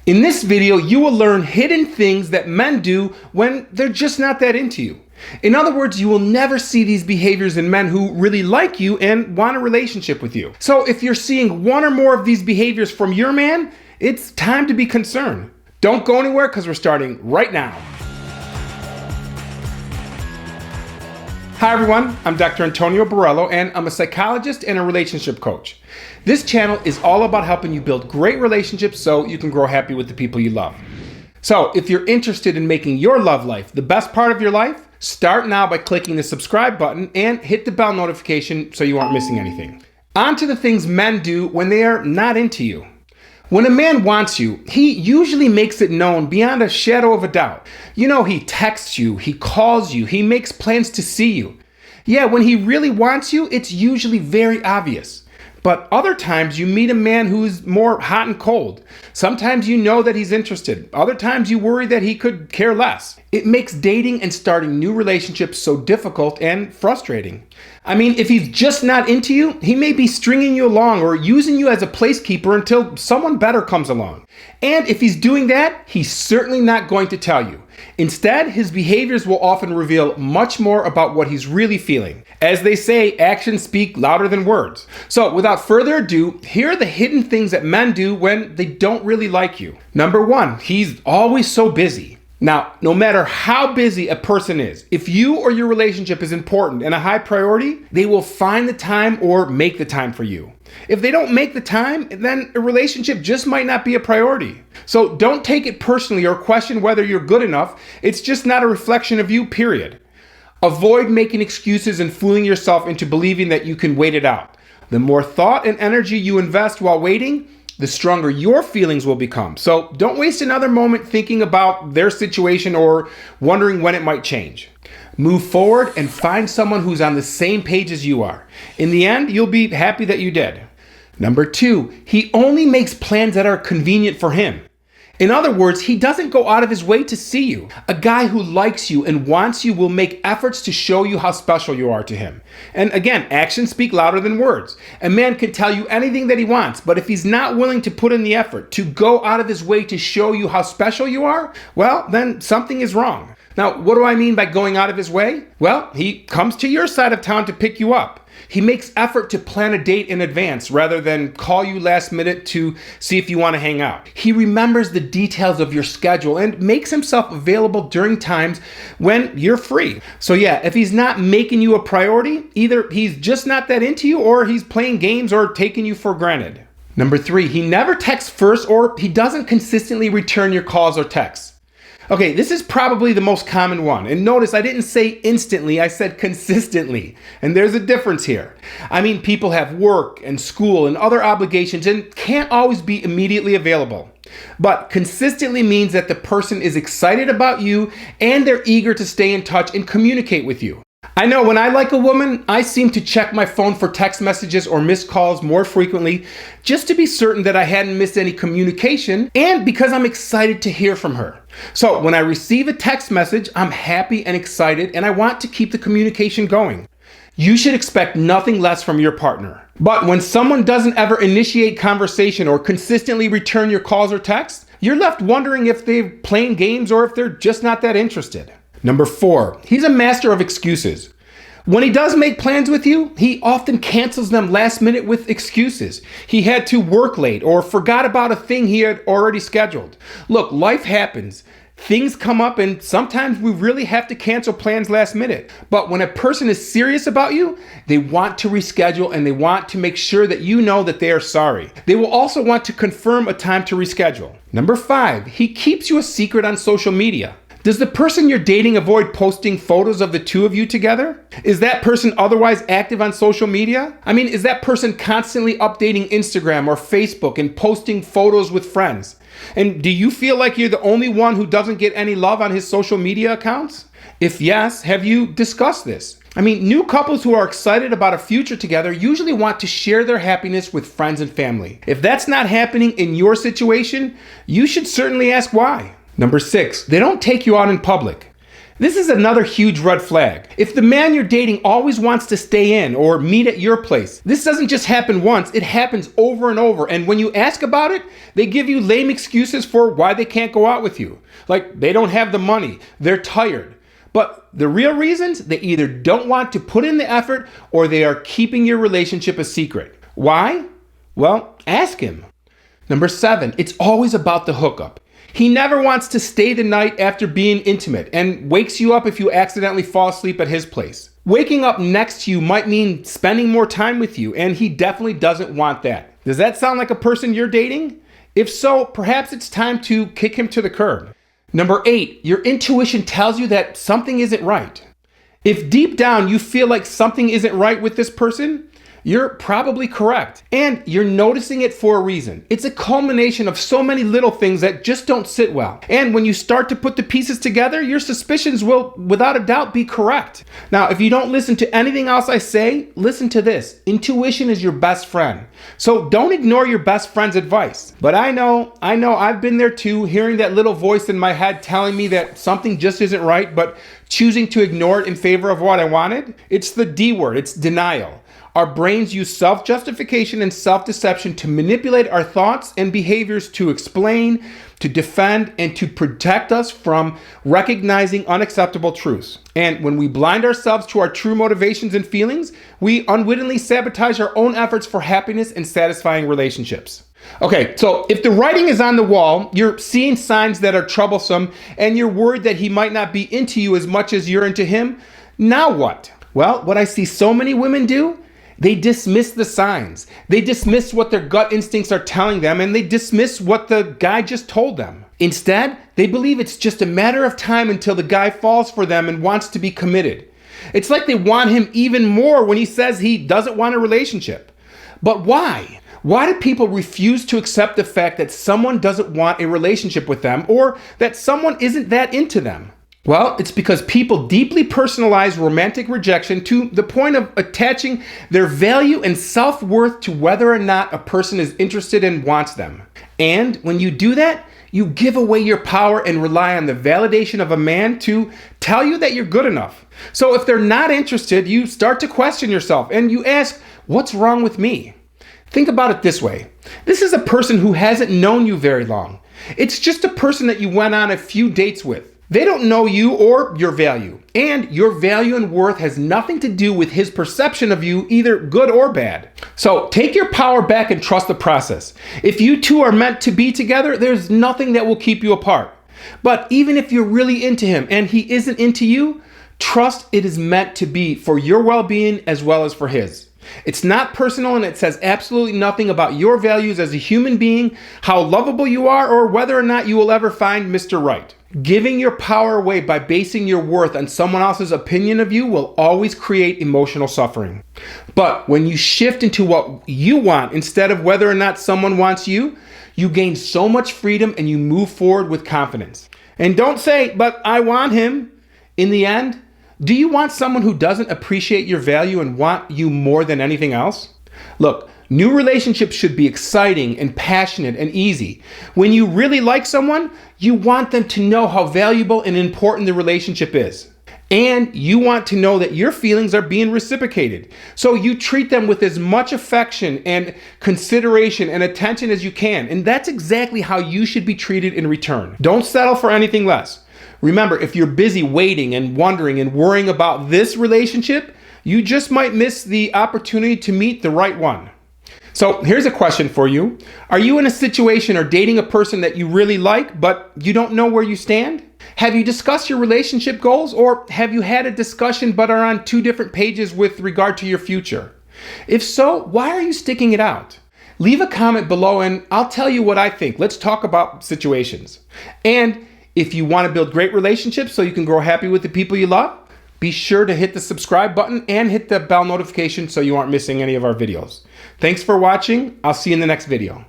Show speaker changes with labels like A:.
A: In this video, you will learn hidden things that men do when they're just not that into you. In other words, you will never see these behaviors in men who really like you and want a relationship with you. So if you're seeing one or more of these behaviors from your man, it's time to be concerned. Don't go anywhere because we're starting right now. Hi everyone, I'm Dr. Antonio Borrello and I'm a psychologist and a relationship coach. This channel is all about helping you build great relationships so you can grow happy with the people you love. So if you're interested in making your love life the best part of your life, start now by clicking the subscribe button and hit the bell notification so you aren't missing anything. On to the things men do when they are not into you. When a man wants you, he usually makes it known beyond a shadow of a doubt. You know, he texts you, he calls you, he makes plans to see you. Yeah, when he really wants you, it's usually very obvious. But other times you meet a man who's more hot and cold. Sometimes you know that he's interested. Other times you worry that he could care less. It makes dating and starting new relationships so difficult and frustrating. I mean, if he's just not into you, he may be stringing you along or using you as a placekeeper until someone better comes along. And if he's doing that, he's certainly not going to tell you. Instead, his behaviors will often reveal much more about what he's really feeling. As they say, actions speak louder than words. So without further ado, here are the hidden things that men do when they don't really like you. Number one, he's always so busy. Now, no matter how busy a person is, if you or your relationship is important and a high priority, they will find the time or make the time for you. If they don't make the time, then a relationship just might not be a priority. So don't take it personally or question whether you're good enough. It's just not a reflection of you, period. Avoid making excuses and fooling yourself into believing that you can wait it out. The more thought and energy you invest while waiting, the stronger your feelings will become. So don't waste another moment thinking about their situation or wondering when it might change. Move forward and find someone who's on the same page as you are. In the end, you'll be happy that you did. Number two, he only makes plans that are convenient for him. In other words, he doesn't go out of his way to see you. A guy who likes you and wants you will make efforts to show you how special you are to him. And again, actions speak louder than words. A man can tell you anything that he wants, but if he's not willing to put in the effort to go out of his way to show you how special you are, well, then something is wrong. Now, what do I mean by going out of his way? Well, he comes to your side of town to pick you up. He makes effort to plan a date in advance rather than call you last minute to see if you want to hang out. He remembers the details of your schedule and makes himself available during times when you're free. So yeah, if he's not making you a priority, either he's just not that into you or he's playing games or taking you for granted. Number three, he never texts first or he doesn't consistently return your calls or texts. Okay, this is probably the most common one. And notice I didn't say instantly, I said consistently. And there's a difference here. I mean, people have work and school and other obligations and can't always be immediately available. But consistently means that the person is excited about you and they're eager to stay in touch and communicate with you. I know when I like a woman, I seem to check my phone for text messages or missed calls more frequently just to be certain that I hadn't missed any communication and because I'm excited to hear from her. So when I receive a text message, I'm happy and excited and I want to keep the communication going. You should expect nothing less from your partner. But when someone doesn't ever initiate conversation or consistently return your calls or texts, you're left wondering if they're playing games or if they're just not that interested. Number four, he's a master of excuses. When he does make plans with you, he often cancels them last minute with excuses. He had to work late or forgot about a thing he had already scheduled. Look, life happens. Things come up and sometimes we really have to cancel plans last minute. But when a person is serious about you, they want to reschedule and they want to make sure that you know that they are sorry. They will also want to confirm a time to reschedule. Number five, he keeps you a secret on social media. Does the person you're dating avoid posting photos of the two of you together? Is that person otherwise active on social media? I mean, is that person constantly updating Instagram or Facebook and posting photos with friends? And do you feel like you're the only one who doesn't get any love on his social media accounts? If yes, have you discussed this? I mean, new couples who are excited about a future together usually want to share their happiness with friends and family. If that's not happening in your situation, you should certainly ask why. Number six, they don't take you out in public. This is another huge red flag. If the man you're dating always wants to stay in or meet at your place, this doesn't just happen once, it happens over and over. And when you ask about it, they give you lame excuses for why they can't go out with you. Like they don't have the money, they're tired. But the real reasons, they either don't want to put in the effort or they are keeping your relationship a secret. Why? Well, ask him. Number 7, it's always about the hookup. He never wants to stay the night after being intimate and wakes you up if you accidentally fall asleep at his place. Waking up next to you might mean spending more time with you, and he definitely doesn't want that. Does that sound like a person you're dating? If so, perhaps it's time to kick him to the curb. Number 8, your intuition tells you that something isn't right. If deep down you feel like something isn't right with this person, you're probably correct. And you're noticing it for a reason. It's a culmination of so many little things that just don't sit well. And when you start to put the pieces together, your suspicions will, without a doubt, be correct. Now, if you don't listen to anything else I say, listen to this. Intuition is your best friend. So don't ignore your best friend's advice. But I know, I've been there too, hearing that little voice in my head telling me that something just isn't right, but choosing to ignore it in favor of what I wanted. It's the D word, it's denial. Our brains use self-justification and self-deception to manipulate our thoughts and behaviors to explain, to defend, and to protect us from recognizing unacceptable truths. And when we blind ourselves to our true motivations and feelings, we unwittingly sabotage our own efforts for happiness and satisfying relationships. Okay, so if the writing is on the wall, you're seeing signs that are troublesome, and you're worried that he might not be into you as much as you're into him, now what? Well, what I see so many women do, they dismiss the signs. They dismiss what their gut instincts are telling them, and they dismiss what the guy just told them. Instead, they believe it's just a matter of time until the guy falls for them and wants to be committed. It's like they want him even more when he says he doesn't want a relationship. But why? Why do people refuse to accept the fact that someone doesn't want a relationship with them or that someone isn't that into them? Well, it's because people deeply personalize romantic rejection to the point of attaching their value and self-worth to whether or not a person is interested and wants them. And when you do that, you give away your power and rely on the validation of a man to tell you that you're good enough. So if they're not interested, you start to question yourself and you ask, what's wrong with me? Think about it this way. This is a person who hasn't known you very long. It's just a person that you went on a few dates with. They don't know you or your value, and your value and worth has nothing to do with his perception of you, either good or bad. So take your power back and trust the process. If you two are meant to be together, there's nothing that will keep you apart. But even if you're really into him and he isn't into you, trust it is meant to be for your well-being as well as for his. It's not personal and it says absolutely nothing about your values as a human being, how lovable you are, or whether or not you will ever find Mr. Right. Giving your power away by basing your worth on someone else's opinion of you will always create emotional suffering. But when you shift into what you want instead of whether or not someone wants you, you gain so much freedom and you move forward with confidence. And don't say, but I want him. In the end, do you want someone who doesn't appreciate your value and want you more than anything else? Look, new relationships should be exciting and passionate and easy. When you really like someone, you want them to know how valuable and important the relationship is. And you want to know that your feelings are being reciprocated. So you treat them with as much affection and consideration and attention as you can. And that's exactly how you should be treated in return. Don't settle for anything less. Remember, if you're busy waiting and wondering and worrying about this relationship, you just might miss the opportunity to meet the right one. So here's a question for you. Are you in a situation or dating a person that you really like, but you don't know where you stand? Have you discussed your relationship goals, or have you had a discussion but are on 2 different pages with regard to your future? If so, why are you sticking it out? Leave a comment below and I'll tell you what I think. Let's talk about situations. And if you want to build great relationships so you can grow happy with the people you love, be sure to hit the subscribe button and hit the bell notification so you aren't missing any of our videos. Thanks for watching. I'll see you in the next video.